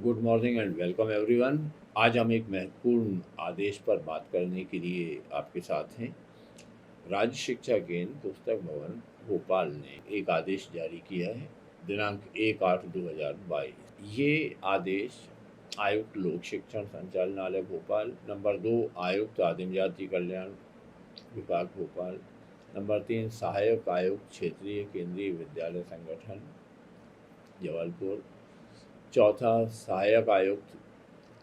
Good morning and welcome everyone. आज हम एक महत्वपूर्ण आदेश पर बात करने के लिए आपके साथ हैं। राज्य शिक्षा केंद्र पुस्तक भवन भोपाल ने एक आदेश जारी किया है दिनांक 1/8/2022। ये आदेश आयुक्त लोक शिक्षण संचालनालय भोपाल, नंबर 2 आयुक्त आदिम जाति कल्याण विभाग भोपाल, नंबर 3 सहायक आयुक्त क्षेत्रीय केंद्रीय विद्यालय संगठन जबलपुर, चौथा सहायक आयुक्त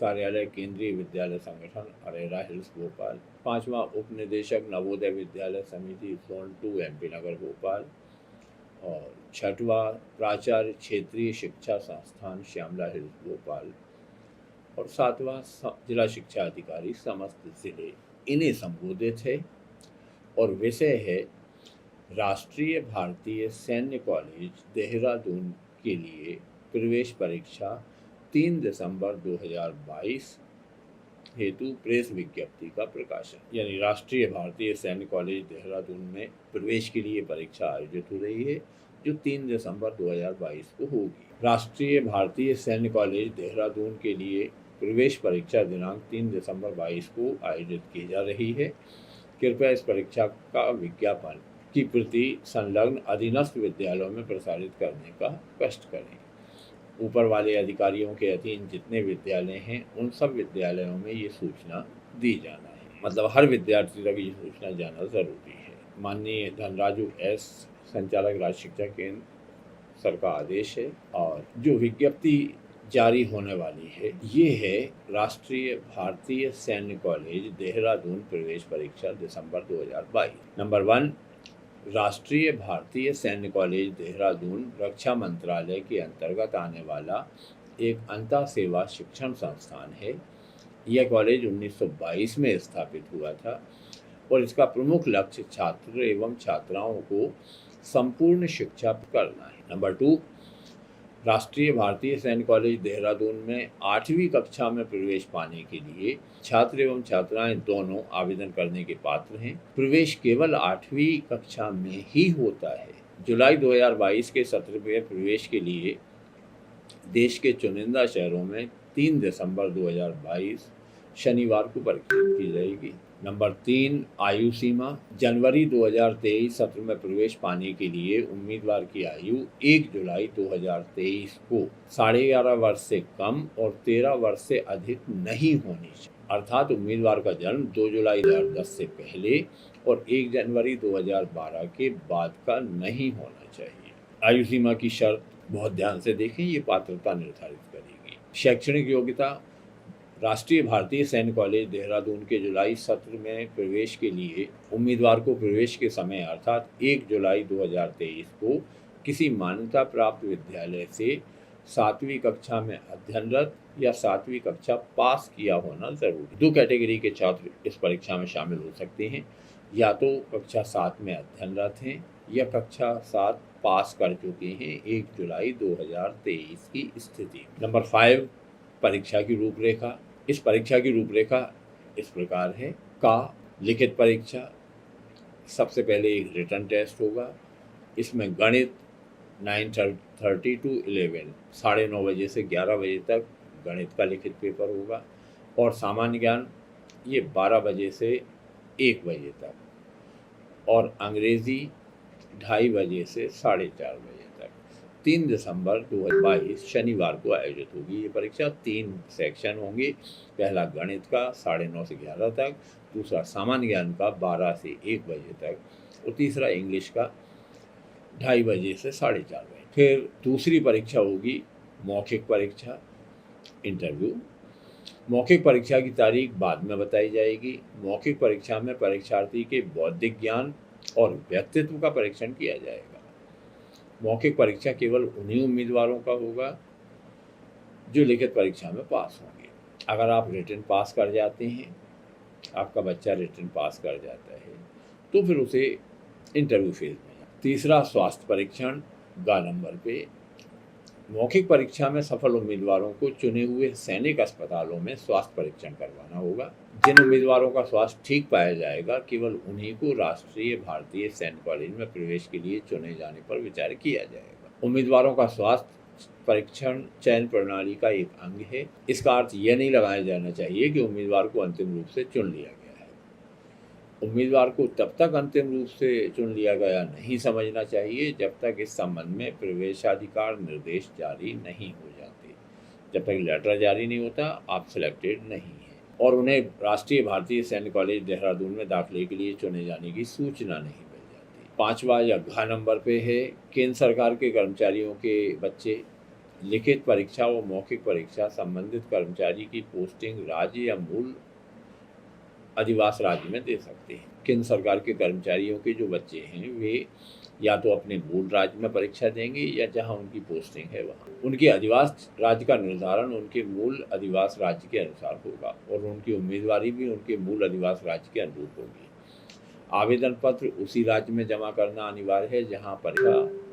कार्यालय केंद्रीय विद्यालय संगठन अरेरा हिल्स भोपाल, पांचवा उप निदेशक नवोदय विद्यालय समिति जोन 2 MP नगर भोपाल, और छठवा प्राचार्य क्षेत्रीय शिक्षा संस्थान श्यामला हिल्स भोपाल, और सातवां जिला शिक्षा अधिकारी समस्त जिले। इन्हें संबोधित है और विषय है राष्ट्रीय भारतीय सैन्य कॉलेज देहरादून के लिए प्रवेश परीक्षा 3 दिसंबर 2022 हेतु प्रेस विज्ञप्ति का प्रकाशन। यानी राष्ट्रीय भारतीय सैन्य कॉलेज देहरादून में प्रवेश के लिए परीक्षा आयोजित हो रही है जो 3 दिसंबर 2022 को होगी। राष्ट्रीय भारतीय सैन्य कॉलेज देहरादून के लिए प्रवेश परीक्षा दिनांक 3 दिसंबर 2022 को आयोजित की जा रही है। कृपया इस परीक्षा का विज्ञापन की प्रति संलग्न अधीनस्थ विद्यालयों में प्रसारित करने का कष्ट करें। ऊपर वाले अधिकारियों के अधीन जितने विद्यालय हैं उन सब विद्यालयों में ये सूचना दी जाना है, मतलब हर विद्यार्थी तक ये सूचना जाना जरूरी है। माननीय धनराजू एस, संचालक राज्य शिक्षा केंद्र, सर का आदेश है। और जो विज्ञप्ति जारी होने वाली है ये है राष्ट्रीय भारतीय सैन्य कॉलेज देहरादून प्रवेश परीक्षा दिसंबर 2022। नंबर 1, राष्ट्रीय भारतीय सैन्य कॉलेज देहरादून रक्षा मंत्रालय के अंतर्गत आने वाला एक अंतः सेवा शिक्षण संस्थान है। यह कॉलेज 1922 में स्थापित हुआ था और इसका प्रमुख लक्ष्य छात्र एवं छात्राओं को संपूर्ण शिक्षा करना है। नंबर 2, राष्ट्रीय भारतीय सैन्य कॉलेज देहरादून में 8वीं कक्षा में प्रवेश पाने के लिए छात्र एवं छात्राएं दोनों आवेदन करने के पात्र हैं। प्रवेश केवल 8वीं कक्षा में ही होता है। जुलाई 2022 के सत्र में प्रवेश के लिए देश के चुनिंदा शहरों में 3 दिसंबर 2022 शनिवार को परीक्षा की जाएगी। नंबर 3, आयु सीमा। जनवरी 2023 सत्र में प्रवेश पाने के लिए उम्मीदवार की आयु 1 जुलाई 2023 को 11.5 वर्ष से कम और 13 वर्ष से अधिक नहीं होनी चाहिए। अर्थात उम्मीदवार का जन्म 2 जुलाई 2010 से पहले और 1 जनवरी 2012 के बाद का नहीं होना चाहिए। आयु सीमा की शर्त बहुत ध्यान से देखें, ये पात्रता निर्धारित करेगी। शैक्षणिक योग्यता। राष्ट्रीय भारतीय सैन्य कॉलेज देहरादून के जुलाई सत्र में प्रवेश के लिए उम्मीदवार को प्रवेश के समय अर्थात 1 जुलाई 2023 को किसी मान्यता प्राप्त विद्यालय से 7वीं कक्षा में अध्ययनरत या 7वीं कक्षा पास किया होना जरूरी। 2 कैटेगरी के छात्र इस परीक्षा में शामिल हो सकते हैं, या तो कक्षा 7 में अध्ययनरत हैं या कक्षा 7 पास कर चुके हैं 1 जुलाई 2023 की स्थिति। नंबर 5, परीक्षा की रूपरेखा। इस परीक्षा की रूपरेखा इस प्रकार है। का लिखित परीक्षा, सबसे पहले एक रिटन टेस्ट होगा। इसमें गणित 9:30 to 11, 9:30 बजे से 11 बजे तक गणित का लिखित पेपर होगा। और सामान्य ज्ञान ये 12 बजे से 1 बजे तक, और अंग्रेजी 2:30 बजे से 4:30 बजे तक। 3 दिसंबर 2022 शनिवार को आयोजित होगी ये परीक्षा। 3 सेक्शन होंगे। पहला गणित का 9:30 से 11 तक, दूसरा सामान्य ज्ञान का 12 से 1 बजे तक, और तीसरा इंग्लिश का 2:30 बजे से 4:30 बजे। फिर दूसरी परीक्षा होगी मौखिक परीक्षा, इंटरव्यू। मौखिक परीक्षा की तारीख बाद में बताई जाएगी। मौखिक परीक्षा में परीक्षार्थी के बौद्धिक ज्ञान और व्यक्तित्व का परीक्षण किया जाएगा। मौखिक परीक्षा केवल उन्हीं उम्मीदवारों का होगा जो लिखित परीक्षा में पास होंगे। अगर आप रिटन पास कर जाते हैं, आपका बच्चा रिटन पास कर जाता है, तो फिर उसे इंटरव्यू फेज में। तीसरा, स्वास्थ्य परीक्षण गा नंबर पे। मौखिक परीक्षा में सफल उम्मीदवारों को चुने हुए सैनिक अस्पतालों में स्वास्थ्य परीक्षण करवाना होगा। जिन उम्मीदवारों का स्वास्थ्य ठीक पाया जाएगा केवल उन्हीं को राष्ट्रीय भारतीय सैन्य कॉलेज में प्रवेश के लिए चुने जाने पर विचार किया जाएगा। उम्मीदवारों का स्वास्थ्य परीक्षण चयन प्रणाली का एक अंग है। इसका अर्थ यह नहीं लगाया जाना चाहिए कि उम्मीदवार को अंतिम रूप से चुन लिया गया है। उम्मीदवार को तब तक अंतिम रूप से चुन लिया गया नहीं समझना चाहिए जब तक इस संबंध में प्रवेशाधिकार निर्देश जारी नहीं हो जाते। जब तक लेटर जारी नहीं होता आप सिलेक्टेड नहीं हैं और उन्हें राष्ट्रीय भारतीय सैन्य कॉलेज देहरादून में दाखिले के लिए चुने जाने की सूचना नहीं मिल जाती। 5वां या घ नंबर पे है, केंद्र सरकार के कर्मचारियों के बच्चे लिखित परीक्षा व मौखिक परीक्षा संबंधित कर्मचारी की पोस्टिंग राज्य या मूल अधिवास राज्य में दे सकते हैं। केंद्र सरकार के कर्मचारियों के जो बच्चे हैं वे या तो अपने मूल राज्य में परीक्षा देंगे या जहां उनकी पोस्टिंग है वहां। उनके अधिवास राज्य का निर्धारण उनके मूल अधिवास राज्य के अनुसार होगा और उनकी उम्मीदवारी भी उनके मूल अधिवास राज्य के अनुरूप होगी। आवेदन पत्र उसी राज्य में जमा करना अनिवार्य है जहां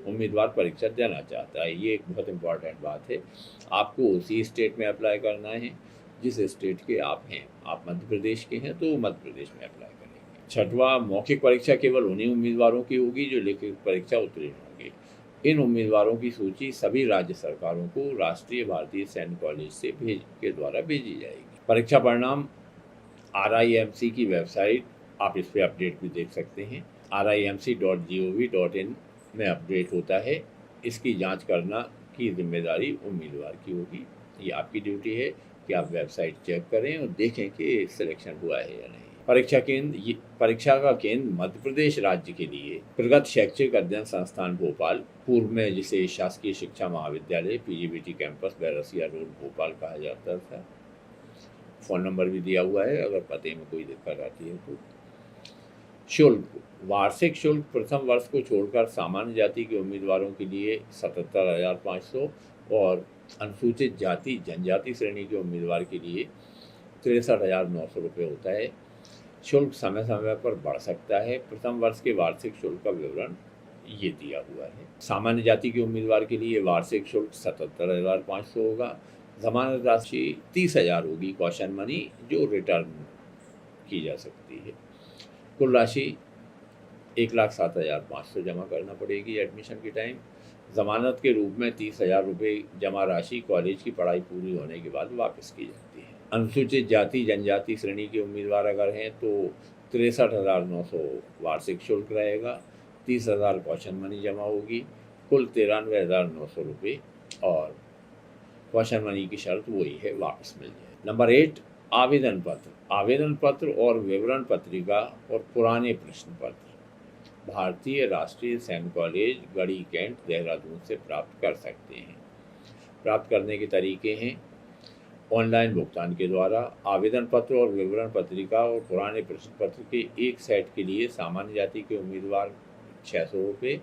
उम्मीदवार परीक्षा देना चाहता है। ये एक बहुत इम्पॉर्टेंट बात है। आपको उसी स्टेट में अप्लाई करना है जिस स्टेट के आप हैं। आप मध्य प्रदेश के हैं तो मध्य प्रदेश में अप्लाई करेंगे। 6वां, मौखिक परीक्षा केवल उन्हीं उम्मीदवारों की होगी जो लिखित परीक्षा उत्तीर्ण होंगे। इन उम्मीदवारों की सूची सभी राज्य सरकारों को राष्ट्रीय भारतीय सैन्य कॉलेज से के द्वारा भेजी जाएगी। परीक्षा परिणाम RIMC की वेबसाइट, आप इस पर अपडेट भी देख सकते हैं। RIMC.gov.in में अपडेट होता है। इसकी जांच करना की जिम्मेदारी उम्मीदवार की होगी। ये आपकी ड्यूटी है कि आप वेबसाइट चेक करें और देखें कि सिलेक्शन हुआ है या नहीं। परीक्षा का केंद्र मध्य प्रदेश राज्य के लिए प्रगत शैक्षिक अध्ययन संस्थान भोपाल, पूर्व में जिसे शासकीय शिक्षा महाविद्यालय PGBT campus Berasia road Bhopal कहा जाता था। फ़ोन नंबर भी दिया हुआ है अगर पते में कोई दिक्कत आती है तो। शुल्क, वार्षिक शुल्क प्रथम वर्ष को छोड़कर सामान्य जाति के उम्मीदवारों के लिए 77,500 और अनुसूचित जाति जनजाति श्रेणी के उम्मीदवार के लिए 63,900 रुपये होता है। शुल्क समय समय पर बढ़ सकता है। प्रथम वर्ष के वार्षिक शुल्क का विवरण ये दिया हुआ है। सामान्य जाति के उम्मीदवार के लिए वार्षिक शुल्क 77,500 होगा। जमानत राशि 30,000 होगी, कॉशन मनी जो रिटर्न की जा सकती है। कुल राशि 1,07,500 जमा करना पड़ेगी एडमिशन के टाइम। जमानत के रूप में 30,000 रुपये जमा राशि कॉलेज की पढ़ाई पूरी होने के बाद वापस की जाती है। अनुसूचित जाति जनजाति श्रेणी के उम्मीदवार अगर हैं तो 63,900 वार्षिक शुल्क रहेगा, 30,000 कॉशन मनी जमा होगी, कुल 93,900 रुपये और कॉशन मनी की शर्त वही है, वापस मिल जाए। नंबर 8, आवेदन पत्र। आवेदन पत्र और विवरण पत्रिका और पुराने प्रश्न पत्र भारतीय राष्ट्रीय सैन्य कॉलेज गढ़ी कैंट देहरादून से प्राप्त कर सकते हैं। प्राप्त करने के तरीके हैं ऑनलाइन भुगतान के द्वारा। आवेदन पत्र और विवरण पत्रिका और पुराने प्रश्न पत्र के एक सेट के लिए सामान्य जाति के उम्मीदवार 600 रुपये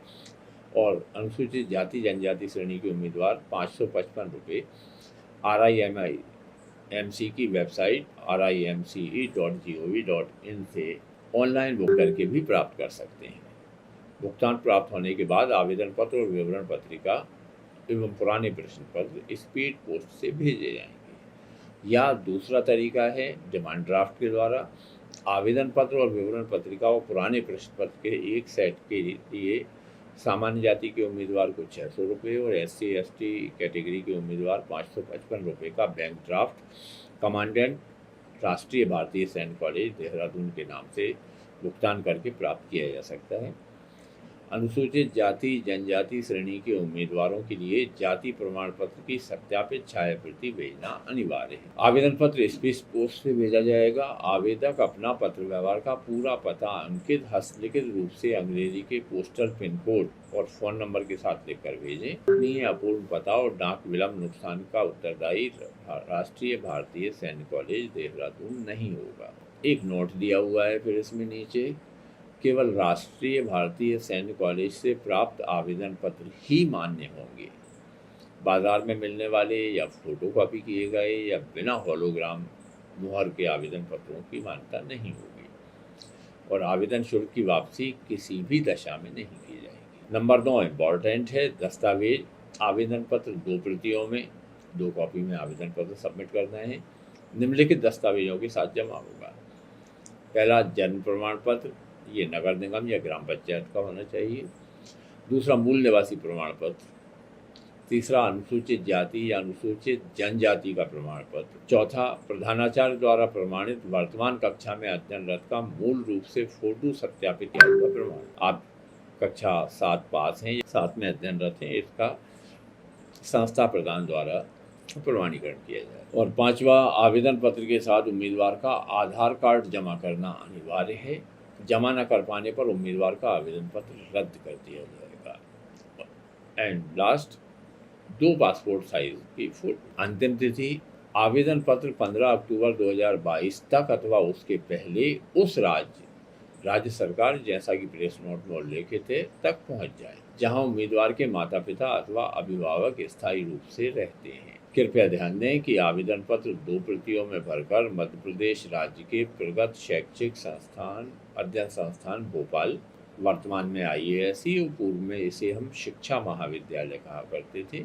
और अनुसूचित जाति जनजाति श्रेणी के उम्मीदवार 555 रुपये RIMC की वेबसाइट RIMCE.gov.in से ऑनलाइन बुक करके भी प्राप्त कर सकते हैं। भुगतान प्राप्त होने के बाद आवेदन पत्र और विवरण पत्रिका एवं पुराने प्रश्न पत्र स्पीड पोस्ट से भेजे जाएंगे। या दूसरा तरीका है डिमांड ड्राफ्ट के द्वारा। आवेदन पत्र और विवरण पत्रिका और पुराने प्रश्न पत्र के एक सेट के लिए सामान्य जाति के उम्मीदवार को 600 रुपये और SC/ST कैटेगरी के उम्मीदवार 555 रुपये का बैंक ड्राफ्ट कमांडेंट राष्ट्रीय भारतीय सैन्य कॉलेज देहरादून के नाम से भुगतान करके प्राप्त किया जा सकता है। अनुसूचित जाति जनजाति श्रेणी के उम्मीदवारों के लिए जाति प्रमाण पत्र की सत्यापित छायाप्रति भेजना अनिवार्य है। आवेदन पत्र स्पीड पोस्ट से भेजा जाएगा। आवेदक अपना पत्र व्यवहार का पूरा पता अंकित हस्तलिखित रूप से अंग्रेजी के पोस्टल पिन कोड और फ़ोन नंबर के साथ लिखकर भेजें। अपनी अपूर्ण पता और डाक विलम्ब नुकसान का उत्तरदायी राष्ट्रीय भारतीय सैन्य कॉलेज देहरादून नहीं होगा। एक नोट दिया हुआ है फिर इसमें नीचे, केवल राष्ट्रीय भारतीय सैन्य कॉलेज से प्राप्त आवेदन पत्र ही मान्य होंगे। बाजार में मिलने वाले या फोटोकॉपी किए गए या बिना होलोग्राम मुहर के आवेदन पत्रों की मान्यता नहीं होगी और आवेदन शुल्क की वापसी किसी भी दशा में नहीं की जाएगी। नंबर 9 इम्पॉर्टेंट है, दस्तावेज। आवेदन पत्र 2 प्रतियों में 2 कॉपी में आवेदन पत्र सबमिट करना है। निम्नलिखित दस्तावेजों के साथ जमा होगा। पहला, जन्म प्रमाण पत्र, ये नगर निगम या ग्राम पंचायत का होना चाहिए। दूसरा, मूल निवासी प्रमाण पत्र। तीसरा, अनुसूचित जाति या अनुसूचित जनजाति का प्रमाण पत्र। चौथा, प्रधानाचार्य द्वारा प्रमाणित वर्तमान कक्षा में अध्ययनरत का मूल रूप से फोटो सत्यापित किया हुआ प्रमाण। आप कक्षा 7 पास हैं, 7 में अध्ययनरत हैं, इसका संस्था प्रदान द्वारा प्रमाणीकरण किया जाए। और पांचवा, आवेदन पत्र के साथ उम्मीदवार का आधार कार्ड जमा करना अनिवार्य है। जमा न कर पाने पर उम्मीदवार का आवेदन पत्र रद्द कर दिया जाएगा। एंड लास्ट, 2 पासपोर्ट साइज की फोटो। अंतिम तिथि, आवेदन पत्र 15 अक्टूबर 2022 तक अथवा उसके पहले उस राज्य सरकार, जैसा कि प्रेस नोट में उल्लेखित है, तक पहुंच जाए जहां उम्मीदवार के माता पिता अथवा अभिभावक स्थायी रूप से रहते हैं। कृपया ध्यान दें कि आवेदन पत्र 2 प्रतियों में भरकर मध्य प्रदेश राज्य के प्रगत शैक्षिक संस्थान, अध्ययन संस्थान भोपाल, वर्तमान में IASE और पूर्व में इसे हम शिक्षा महाविद्यालय कहा करते थे,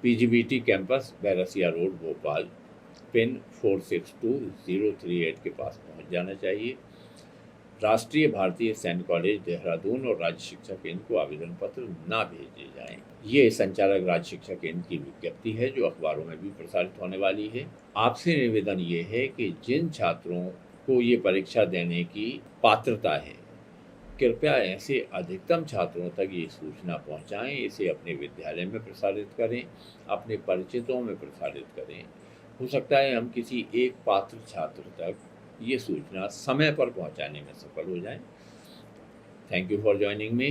PGBT campus Berasia road Bhopal, pin 462038 के पास पहुंच जाना चाहिए। राष्ट्रीय भारतीय सैन्य कॉलेज देहरादून और राज्य शिक्षा केंद्र को आवेदन पत्र ना भेजे जाएं। ये संचालक राज्य शिक्षा केंद्र की विज्ञप्ति है जो अखबारों में भी प्रसारित होने वाली है। आपसे निवेदन ये है कि जिन छात्रों को ये परीक्षा देने की पात्रता है, कृपया ऐसे अधिकतम छात्रों तक ये सूचना पहुंचाएं, इसे अपने विद्यालय में प्रसारित करें, अपने परिचितों में प्रसारित करें। हो सकता है हम किसी एक पात्र छात्र तक ये सूचना समय पर पहुंचाने में सफल हो जाएं। Thank you for joining me.